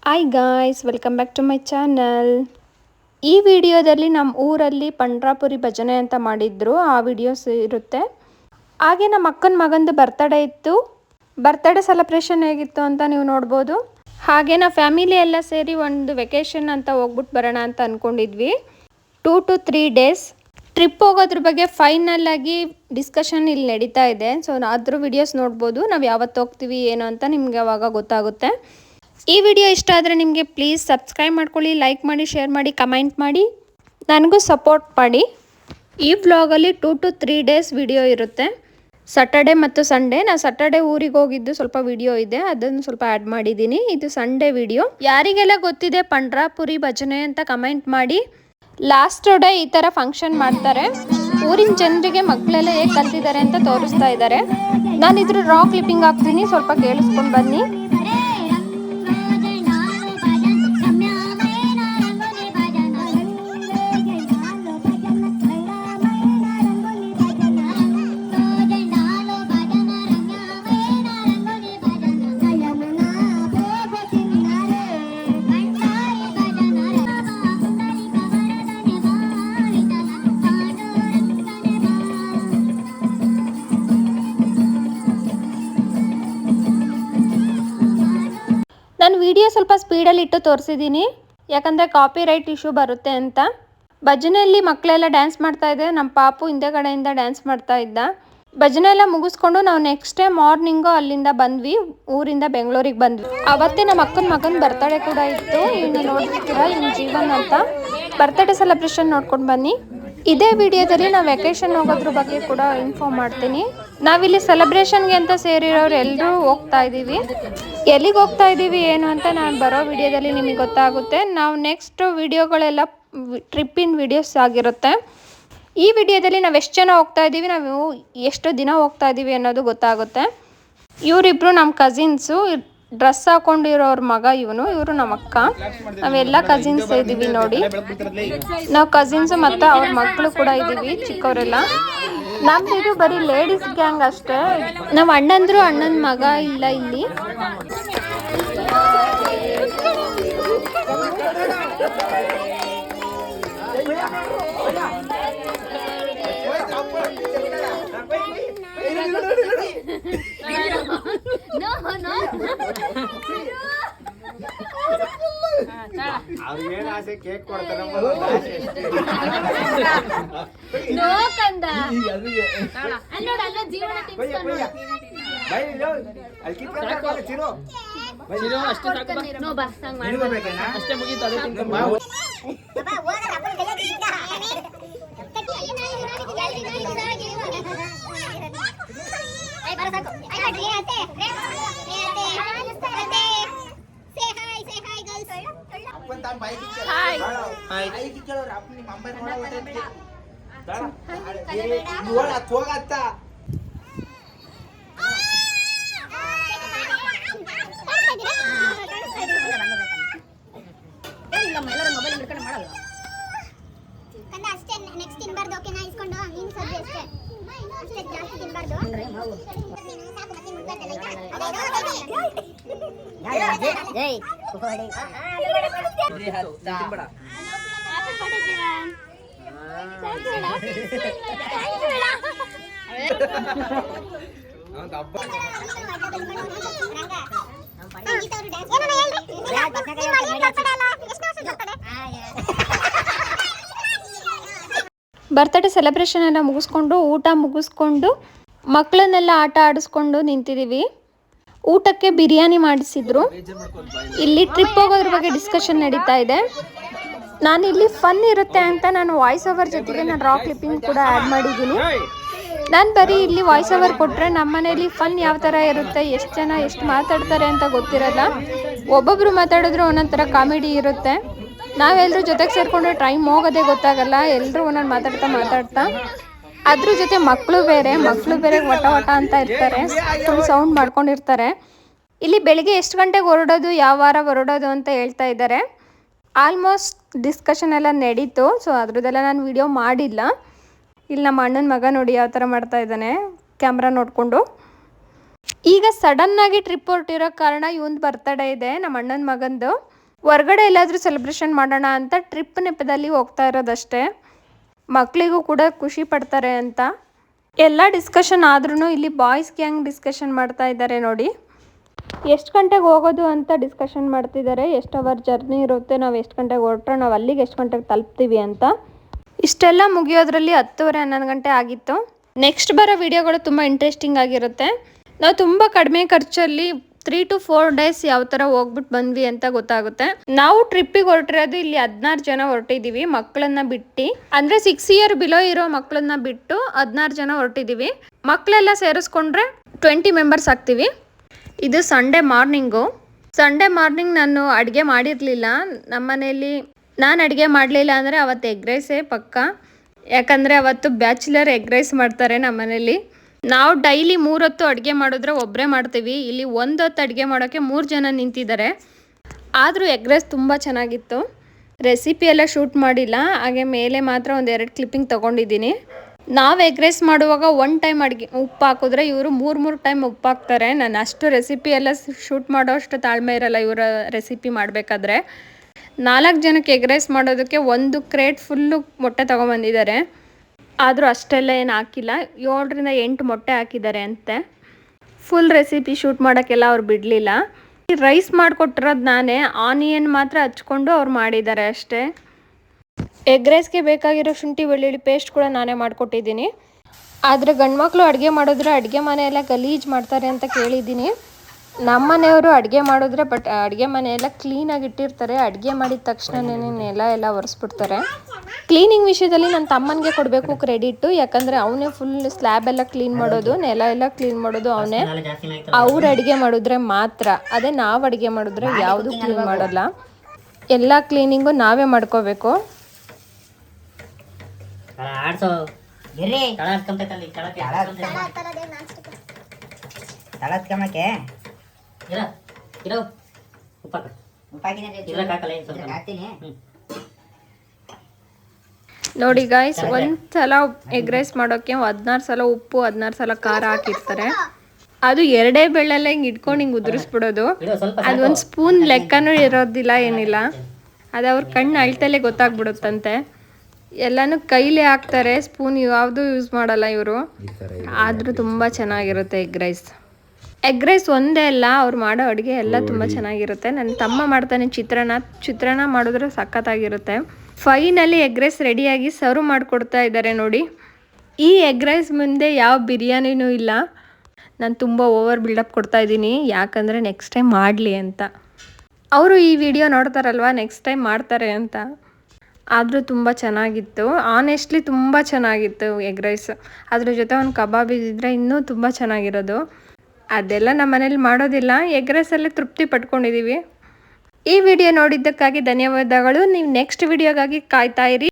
Hi guys, welcome back to my channel. ಈ ವಿಡಿಯೋದಲ್ಲಿ ನಮ್ಮ ಊರಲ್ಲಿ ಪಂಡ್ರಾಪುರಿ ಭಜನೆ ಅಂತ ಮಾಡಿದ್ರು, ಆ ವಿಡಿಯೋಸ್ ಇರುತ್ತೆ. ಹಾಗೆ ನಮ್ಮ ಅಕ್ಕನ ಮಗಂದು ಬರ್ತಡೇ ಇತ್ತು. ಬರ್ತಡೇ ಸೆಲೆಬ್ರೇಷನ್ ಹೇಗಿತ್ತು ಅಂತ ನೀವು ನೋಡ್ಬೋದು. ಹಾಗೆ ನಾವು ಫ್ಯಾಮಿಲಿ ಎಲ್ಲ ಸೇರಿ ಒಂದು ವೆಕೇಷನ್ ಅಂತ ಹೋಗ್ಬಿಟ್ಟು ಬರೋಣ ಅಂತ ಅಂದ್ಕೊಂಡಿದ್ವಿ. 2 to 3 days ಟ್ರಿಪ್ ಹೋಗೋದ್ರ ಬಗ್ಗೆ ಫೈನಲ್ ಆಗಿ ಡಿಸ್ಕಷನ್ ಇಲ್ಲಿ ನಡೀತಾ ಇದೆ. ಸೊ ಅದ್ರ ವಿಡಿಯೋಸ್ ನೋಡ್ಬೋದು. ನಾವು ಯಾವತ್ತು ಹೋಗ್ತೀವಿ ಏನು ಅಂತ ನಿಮಗೆ ಅವಾಗ ಗೊತ್ತಾಗುತ್ತೆ. ಈ ವಿಡಿಯೋ ಇಷ್ಟ ಆದರೆ ನಿಮಗೆ ಪ್ಲೀಸ್ ಸಬ್ಸ್ಕ್ರೈಬ್ ಮಾಡ್ಕೊಳ್ಳಿ, ಲೈಕ್ ಮಾಡಿ, ಶೇರ್ ಮಾಡಿ, ಕಮೆಂಟ್ ಮಾಡಿ, ನನಗೂ ಸಪೋರ್ಟ್ ಮಾಡಿ. ಈ ವ್ಲಾಗಲ್ಲಿ 2 to 3 days ವಿಡಿಯೋ ಇರುತ್ತೆ. ಸ್ಯಾಟರ್ಡೆ ಮತ್ತು ಸಂಡೇ. ನಾನು ಸ್ಯಾಟರ್ಡೆ ಊರಿಗೆ ಹೋಗಿದ್ದು ಸ್ವಲ್ಪ ವಿಡಿಯೋ ಇದೆ, ಅದನ್ನು ಸ್ವಲ್ಪ ಆ್ಯಡ್ ಮಾಡಿದ್ದೀನಿ. ಇದು ಸಂಡೇ ವಿಡಿಯೋ. ಯಾರಿಗೆಲ್ಲ ಗೊತ್ತಿದೆ ಪಂಡ್ರಾಪುರಿ ಭಜನೆ ಅಂತ ಕಮೆಂಟ್ ಮಾಡಿ. ಲಾಸ್ಟ್ ಡೇ ಈ ಥರ ಫಂಕ್ಷನ್ ಮಾಡ್ತಾರೆ. ಊರಿನ ಜನರಿಗೆ ಮಕ್ಕಳೆಲ್ಲ ಹೇಗೆ ಕಲ್ತಿದ್ದಾರೆ ಅಂತ ತೋರಿಸ್ತಾ ಇದ್ದಾರೆ. ನಾನು ಇದ್ರ ರಾ ಕ್ಲಿಪ್ಪಿಂಗ್ ಹಾಕ್ತೀನಿ, ಸ್ವಲ್ಪ ಕೇಳಿಸ್ಕೊಂಡು ಬನ್ನಿ. ನಾನು ವಿಡಿಯೋ ಸ್ವಲ್ಪ ಸ್ಪೀಡಲ್ಲಿ ಇಟ್ಟು ತೋರಿಸಿದ್ದೀನಿ, ಯಾಕಂದರೆ ಕಾಪಿ ರೈಟ್ ಇಶ್ಯೂ ಬರುತ್ತೆ ಅಂತ. ಭಜನೆಯಲ್ಲಿ ಮಕ್ಕಳೆಲ್ಲ ಡ್ಯಾನ್ಸ್ ಮಾಡ್ತಾ ಇದೆ. ನಮ್ಮ ಪಾಪು ಹಿಂದೆಗಡೆಯಿಂದ ಡ್ಯಾನ್ಸ್ ಮಾಡ್ತಾ ಇದ್ದ. ಭಜನೆ ಎಲ್ಲ ಮುಗಿಸ್ಕೊಂಡು ನಾವು ನೆಕ್ಸ್ಟ್ ಡೇ ಮಾರ್ನಿಂಗು ಅಲ್ಲಿಂದ ಬಂದ್ವಿ, ಊರಿಂದ ಬೆಂಗಳೂರಿಗೆ ಬಂದ್ವಿ. ಅವತ್ತೇ ನಮ್ಮ ಅಕ್ಕನ ಮಗನ ಬರ್ತಡೇ ಕೂಡ ಇತ್ತು. ಇನ್ನು ನೋಡ್ತಿರ್ತೀರಾ, ಇನ್ನು ಜೀವನ್ ಅಂತ. ಬರ್ತಡೇ ಸೆಲೆಬ್ರೇಷನ್ ನೋಡ್ಕೊಂಡು ಬನ್ನಿ. ಇದೇ ವಿಡಿಯೋದಲ್ಲಿ ನಾವು ವೆಕೇಷನ್ ಹೋಗೋದ್ರ ಬಗ್ಗೆ ಕೂಡ ಇನ್ಫಾರ್ಮ್ ಮಾಡ್ತೀನಿ. ನಾವಿಲ್ಲಿ ಸೆಲೆಬ್ರೇಷನ್ಗೆ ಅಂತ ಸೇರಿರೋರು ಎಲ್ಲರೂ ಹೋಗ್ತಾ ಇದ್ದೀವಿ. ಎಲ್ಲಿಗೆ ಹೋಗ್ತಾ ಇದ್ದೀವಿ ಏನು ಅಂತ ನಾನು ಬರೋ ವಿಡಿಯೋದಲ್ಲಿ ನಿಮಗೆ ಗೊತ್ತಾಗುತ್ತೆ. ನಾವು ನೆಕ್ಸ್ಟ್ ವಿಡಿಯೋಗಳೆಲ್ಲ ಟ್ರಿಪ್ಪಿನ ವಿಡಿಯೋಸ್ ಆಗಿರುತ್ತೆ. ಈ ವಿಡಿಯೋದಲ್ಲಿ ನಾವು ಎಷ್ಟು ಜನ ಹೋಗ್ತಾ ಇದ್ದೀವಿ, ನಾವು ಎಷ್ಟು ದಿನ ಹೋಗ್ತಾ ಇದ್ದೀವಿ ಅನ್ನೋದು ಗೊತ್ತಾಗುತ್ತೆ. ಇವರಿಬ್ಬರು ನಮ್ಮ ಕಸಿನ್ಸು. ಡ್ರೆಸ್ ಹಾಕೊಂಡಿರೋರ ಮಗ ಇವನು, ಇವರು ನಮ್ಮ ಅಕ್ಕ. ನಾವೆಲ್ಲ ಕಸಿನ್ಸ್ ಇದ್ದೀವಿ ನೋಡಿ. ನಾವು ಕಸಿನ್ಸು ಮತ್ತು ಅವ್ರ ಮಕ್ಕಳು ಕೂಡ ಇದ್ದೀವಿ, ಚಿಕ್ಕವರೆಲ್ಲ. ನಮ್ದು ಇದು ಬರೀ ಲೇಡೀಸ್ ಗ್ಯಾಂಗ್ ಅಷ್ಟೇ. ನಾವು ಅಣ್ಣಂದ್ರು ಅಣ್ಣನ ಮಗ ಇಲ್ಲ ಇಲ್ಲಿ. ಕೇಕ್ ಕೊಡ್ತಾರೆ. ಅಷ್ಟೇ ಮುಗೀತು. ನೆಕ್ಸ್ಟ್ ತಿನ್ಬಾರ್ದು, ಓಕೆನಾ? ಇಸ್ಕೊಂಡು ನೀನು ಸರಿ ಅಷ್ಟೇ, ಜಾಸ್ತಿ ತಿನ್ಬಾರ್ದು. ಬರ್ತಡೇ ಸೆಲೆಬ್ರೇಷನ್ ಎಲ್ಲ ಮುಗಿಸ್ಕೊಂಡು, ಊಟ ಮುಗಿಸ್ಕೊಂಡು, ಮಕ್ಕಳನ್ನೆಲ್ಲ ಆಟ ಆಡಿಸ್ಕೊಂಡು ನಿಂತಿದ್ದೀವಿ. ಊಟಕ್ಕೆ ಬಿರಿಯಾನಿ ಮಾಡಿಸಿದ್ರು. ಇಲ್ಲಿ ಟ್ರಿಪ್ ಹೋಗೋದ್ರ ಬಗ್ಗೆ ಡಿಸ್ಕಷನ್ ನಡೀತಾ ಇದೆ. ನಾನು ಇಲ್ಲಿ ಫನ್ ಇರುತ್ತೆ ಅಂತ ನಾನು ವಾಯ್ಸ್ ಓವರ್ ಜೊತೆಗೆ ನಾನು ರಾ ಕ್ಲಿಪ್ಪಿಂಗ್ ಕೂಡ ಆ್ಯಡ್ ಮಾಡಿದ್ದೀನಿ. ನಾನು ಬರೀ ಇಲ್ಲಿ ವಾಯ್ಸ್ ಓವರ್ ಕೊಟ್ಟರೆ ನಮ್ಮ ಮನೇಲಿ ಫನ್ ಯಾವ ಥರ ಇರುತ್ತೆ, ಎಷ್ಟು ಜನ ಎಷ್ಟು ಮಾತಾಡ್ತಾರೆ ಅಂತ ಗೊತ್ತಿರಲ್ಲ. ಒಬ್ಬೊಬ್ಬರು ಮಾತಾಡಿದ್ರು ಒಂದೊಂದು ಥರ ಕಾಮಿಡಿ ಇರುತ್ತೆ. ನಾವೆಲ್ಲರೂ ಜೊತೆಗೆ ಸೇರಿಕೊಂಡ್ರೆ ಟೈಮ್ ಹೋಗೋದೇ ಗೊತ್ತಾಗಲ್ಲ. ಎಲ್ಲರೂ ಒಂದೊಂದು ಮಾತಾಡ್ತಾ ಅದ್ರ ಜೊತೆ ಮಕ್ಕಳು ಬೇರೆ ವಟ ವಟ ಅಂತ ಇರ್ತಾರೆ, ಫುಲ್ ಸೌಂಡ್ ಮಾಡ್ಕೊಂಡಿರ್ತಾರೆ. ಇಲ್ಲಿ ಬೆಳಿಗ್ಗೆ ಎಷ್ಟು ಗಂಟೆಗೆ ಹೊರಡೋದು, ಯಾವ ವಾರ ಹೊರಡೋದು ಅಂತ ಹೇಳ್ತಾ ಇದ್ದಾರೆ. ಆಲ್ಮೋಸ್ಟ್ ಡಿಸ್ಕಷನ್ ಎಲ್ಲ ನಡೀತು. ಸೊ ಅದ್ರದ್ದೆಲ್ಲ ನಾನು ವಿಡಿಯೋ ಮಾಡಿಲ್ಲ. ಇಲ್ಲಿ ನಮ್ಮ ಅಣ್ಣನ ಮಗ ನೋಡಿ ಯಾವ ಥರ ಮಾಡ್ತಾ ಇದ್ದಾನೆ ಕ್ಯಾಮ್ರಾ ನೋಡಿಕೊಂಡು. ಈಗ ಸಡನ್ನಾಗಿ ಟ್ರಿಪ್ ಹೊರಟಿರೋ ಕಾರಣ ಇವನ್ ಬರ್ತಡೇ ಇದೆ, ನಮ್ಮ ಅಣ್ಣನ ಮಗಂದು. ಹೊರ್ಗಡೆ ಎಲ್ಲಾದರೂ ಸೆಲೆಬ್ರೇಷನ್ ಮಾಡೋಣ ಅಂತ ಟ್ರಿಪ್ ನೆಪದಲ್ಲಿ ಹೋಗ್ತಾ ಇರೋದಷ್ಟೇ. ಮಕ್ಕಳಿಗೂ ಕೂಡ ಖುಷಿ ಪಡ್ತಾರೆ ಅಂತ. ಎಲ್ಲ ಡಿಸ್ಕಷನ್ ಆದ್ರೂ ಇಲ್ಲಿ ಬಾಯ್ಸ್ ಗ್ಯಾಂಗ್ ಡಿಸ್ಕಷನ್ ಮಾಡ್ತಾ ಇದ್ದಾರೆ ನೋಡಿ. ಎಷ್ಟು ಗಂಟೆಗೆ ಹೋಗೋದು ಅಂತ ಡಿಸ್ಕಷನ್ ಮಾಡ್ತಿದ್ದಾರೆ. ಎಷ್ಟು ಅವರ್ ಜರ್ನಿ ಇರುತ್ತೆ, ನಾವು ಎಷ್ಟು ಗಂಟೆಗೆ ಹೊರಟ್ರೆ ನಾವು ಅಲ್ಲಿಗೆ ಎಷ್ಟು ಗಂಟೆಗೆ ತಲುಪ್ತೀವಿ ಅಂತ. ಇಷ್ಟೆಲ್ಲ ಮುಗಿಯೋದ್ರಲ್ಲಿ 10:30-11 ಗಂಟೆ ಆಗಿತ್ತು. ನೆಕ್ಸ್ಟ್ ಬರೋ ವಿಡಿಯೋಗಳು ತುಂಬ ಇಂಟ್ರೆಸ್ಟಿಂಗ್ ಆಗಿರುತ್ತೆ. ನಾವು ತುಂಬ ಕಡಿಮೆ ಖರ್ಚಲ್ಲಿ 3 to 4 days ಯಾವ ಥರ ಹೋಗ್ಬಿಟ್ಟು ಬಂದ್ವಿ ಅಂತ ಗೊತ್ತಾಗುತ್ತೆ. ನಾವು ಟ್ರಿಪ್ಪಿಗೆ ಹೊರಟಿರೋದು ಇಲ್ಲಿ 16 ಜನ ಹೊರಟಿದ್ದೀವಿ ಮಕ್ಕಳನ್ನ ಬಿಟ್ಟು. ಅಂದರೆ 6 year ಬಿಲೋ ಇರೋ ಮಕ್ಕಳನ್ನ ಬಿಟ್ಟು 16 ಜನ ಹೊರಟಿದ್ದೀವಿ. ಮಕ್ಕಳೆಲ್ಲ ಸೇರಿಸ್ಕೊಂಡ್ರೆ 20 ಮೆಂಬರ್ಸ್ ಆಗ್ತೀವಿ. ಇದು ಸಂಡೇ ಮಾರ್ನಿಂಗು. ಸಂಡೇ ಮಾರ್ನಿಂಗ್ ನಾನು ಅಡುಗೆ ಮಾಡಿರಲಿಲ್ಲ. ನಮ್ಮ ಮನೆಯಲ್ಲಿ ನಾನು ಅಡುಗೆ ಮಾಡಲಿಲ್ಲ ಅಂದರೆ ಅವತ್ತು ಎಗ್ ರೈಸೇ ಪಕ್ಕ. ಯಾಕಂದರೆ ಅವತ್ತು ಬ್ಯಾಚುಲರ್ ಎಗ್ ರೈಸ್ ಮಾಡ್ತಾರೆ ನಮ್ಮ ಮನೇಲಿ. ನಾವು ಡೈಲಿ 3 ಹೊತ್ತು ಅಡುಗೆ ಮಾಡಿದ್ರೆ ಒಬ್ಬರೇ ಮಾಡ್ತೀವಿ. ಇಲ್ಲಿ 1 ಹೊತ್ತು ಅಡುಗೆ ಮಾಡೋಕ್ಕೆ 3 ಜನ ನಿಂತಿದ್ದಾರೆ. ಆದರೂ ಎಗ್ ರೈಸ್ ತುಂಬ ಚೆನ್ನಾಗಿತ್ತು. ರೆಸಿಪಿ ಎಲ್ಲ ಶೂಟ್ ಮಾಡಿಲ್ಲ, ಹಾಗೆ ಮೇಲೆ ಮಾತ್ರ 1-2 ಕ್ಲಿಪ್ಪಿಂಗ್ ತೊಗೊಂಡಿದ್ದೀನಿ. ನಾವು ಎಗ್ ರೈಸ್ ಮಾಡುವಾಗ 1 ಟೈಮ್ ಅಡುಗೆ ಉಪ್ಪು ಹಾಕಿದ್ರೆ ಇವರು 3 ಟೈಮ್ ಉಪ್ಪು ಹಾಕ್ತಾರೆ. ನಾನು ಅಷ್ಟು ರೆಸಿಪಿ ಎಲ್ಲ ಶೂಟ್ ಮಾಡೋ ಅಷ್ಟು ತಾಳ್ಮೆ ಇರಲ್ಲ ಇವರ ರೆಸಿಪಿ ಮಾಡಬೇಕಾದ್ರೆ. 4 ಜನಕ್ಕೆ ಎಗ್ ರೈಸ್ ಮಾಡೋದಕ್ಕೆ 1 ಕ್ರೇಟ್ ಫುಲ್ಲು ಮೊಟ್ಟೆ ತೊಗೊಂಬಂದಿದ್ದಾರೆ. ಆದರೂ ಅಷ್ಟೆಲ್ಲ ಏನು ಹಾಕಿಲ್ಲ, 7-8 ಮೊಟ್ಟೆ ಹಾಕಿದ್ದಾರೆ ಅಂತೆ. ಫುಲ್ ರೆಸಿಪಿ ಶೂಟ್ ಮಾಡೋಕ್ಕೆಲ್ಲ ಅವ್ರು ಬಿಡಲಿಲ್ಲ. ರೈಸ್ ಮಾಡಿಕೊಟ್ಟಿರೋದು ನಾನೇ, ಆನಿಯನ್ ಮಾತ್ರ ಹಚ್ಕೊಂಡು ಅವ್ರು ಮಾಡಿದ್ದಾರೆ ಅಷ್ಟೇ. ಎಗ್ ರೈಸ್ಗೆ ಬೇಕಾಗಿರೋ ಶುಂಠಿ ಬೆಳ್ಳುಳ್ಳಿ ಪೇಸ್ಟ್ ಕೂಡ ನಾನೇ ಮಾಡಿಕೊಟ್ಟಿದ್ದೀನಿ. ಆದರೆ ಗಂಡು ಮಕ್ಕಳು ಅಡುಗೆ ಮಾಡಿದ್ರೆ ಅಡುಗೆ ಮನೆಯೆಲ್ಲ ಗಲೀಜು ಮಾಡ್ತಾರೆ ಅಂತ ಕೇಳಿದ್ದೀನಿ. ನಮ್ಮ ಮನೆಯವರು ಅಡುಗೆ ಮಾಡಿದ್ರೆ ಅಡುಗೆ ಮನೆಯೆಲ್ಲ ಕ್ಲೀನಾಗಿ ಇಟ್ಟಿರ್ತಾರೆ. ಅಡುಗೆ ಮಾಡಿದ ತಕ್ಷಣನೇ ನೆಲ ಎಲ್ಲ ಒರೆಸ್ಬಿಡ್ತಾರೆ. ಕ್ಲೀನಿಂಗ್ ವಿಷಯದಲ್ಲಿ ನನ್ನ ತಮ್ಮನಿಗೆ ಕೊಡಬೇಕು ಕ್ರೆಡಿಟು. ಯಾಕಂದರೆ ಅವನೇ ಫುಲ್ ಸ್ಲ್ಯಾಬ್ ಎಲ್ಲ ಕ್ಲೀನ್ ಮಾಡೋದು, ನೆಲ ಎಲ್ಲ ಕ್ಲೀನ್ ಮಾಡೋದು ಅವನೇ. ಅವ್ರು ಅಡುಗೆ ಮಾಡಿದ್ರೆ ಮಾತ್ರ. ಅದೇ ನಾವು ಅಡುಗೆ ಮಾಡಿದ್ರೆ ಯಾವುದು ಕ್ಲೀನ್ ಮಾಡೋಲ್ಲ. ಎಲ್ಲ ಕ್ಲೀನಿಂಗು ನಾವೇ ಮಾಡ್ಕೋಬೇಕು. ನೋಡಿ ಗಾಯ್ಸ್, ಒಂದ್ಸಲ ಎಗ್ ರೈಸ್ ಮಾಡೋಕ್ಕೆ 16 ಸಲ ಉಪ್ಪು 16 ಸಲ ಖಾರ ಹಾಕಿರ್ತಾರೆ. ಅದು 2 ಬೆಳ್ಳಲ್ಲ ಹಿಂಗೆ ಇಟ್ಕೊಂಡು ಹಿಂಗೆ ಉದುರಿಸ್ಬಿಡೋದು. ಅದು 1 ಸ್ಪೂನ್ ಲೆಕ್ಕನೂ ಇರೋದಿಲ್ಲ, ಏನಿಲ್ಲ. ಅದು ಅವ್ರ ಕಣ್ಣು ಅಳ್ತಲೇ ಗೊತ್ತಾಗ್ಬಿಡುತ್ತಂತೆ. ಎಲ್ಲನೂ ಕೈಲೇ ಹಾಕ್ತಾರೆ, ಸ್ಪೂನ್ ಯಾವುದು ಯೂಸ್ ಮಾಡಲ್ಲ ಇವರು. ಆದರೂ ತುಂಬ ಚೆನ್ನಾಗಿರುತ್ತೆ ಎಗ್ ರೈಸ್. ಎಗ್ ರೈಸ್ ಒಂದೇ ಅಲ್ಲ, ಅವ್ರು ಮಾಡೋ ಅಡುಗೆ ಎಲ್ಲ ತುಂಬ ಚೆನ್ನಾಗಿರುತ್ತೆ. ನನ್ನ ತಮ್ಮ ಮಾಡ್ತಾನೆ ಚಿತ್ರಾನ್ನ ಮಾಡಿದ್ರೆ ಸಖತ್ತಾಗಿರುತ್ತೆ. ಫೈನಲಿ ಎಗ್ ರೈಸ್ ರೆಡಿಯಾಗಿ ಸರ್ವ್ ಮಾಡಿಕೊಡ್ತಾ ಇದ್ದಾರೆ ನೋಡಿ. ಈ ಎಗ್ ರೈಸ್ ಮುಂದೆ ಯಾವ ಬಿರಿಯಾನಿನೂ ಇಲ್ಲ. ನಾನು ತುಂಬ ಓವರ್ ಬಿಲ್ಡಪ್ ಕೊಡ್ತಾ ಇದ್ದೀನಿ, ಯಾಕಂದರೆ ನೆಕ್ಸ್ಟ್ ಟೈಮ್ ಮಾಡಲಿ ಅಂತ. ಅವರು ಈ ವಿಡಿಯೋ ನೋಡ್ತಾರಲ್ವ, ನೆಕ್ಸ್ಟ್ ಟೈಮ್ ಮಾಡ್ತಾರೆ ಅಂತ. ಆದರೂ ತುಂಬ ಚೆನ್ನಾಗಿತ್ತು, ಆನೆಸ್ಟ್ಲಿ ತುಂಬ ಚೆನ್ನಾಗಿತ್ತು ಎಗ್ ರೈಸ್. ಅದ್ರ ಜೊತೆ ಒಂದು ಕಬಾಬ್ ಇದ್ದಿದ್ರೆ ಇನ್ನೂ ತುಂಬ ಚೆನ್ನಾಗಿರೋದು. ಅದೆಲ್ಲ ನಮ್ಮ ಮನೇಲಿ ಮಾಡೋದಿಲ್ಲ. ಎಗ್ ರೈಸಲ್ಲೇ ತೃಪ್ತಿ ಪಟ್ಕೊಂಡಿದ್ದೀವಿ. ಈ ವಿಡಿಯೋ ನೋಡಿದ್ದಕ್ಕಾಗಿ ಧನ್ಯವಾದಗಳು. ನೀವು ನೆಕ್ಸ್ಟ್ ವಿಡಿಯೋಗಾಗಿ ಕಾಯ್ತಾ ಇರಿ.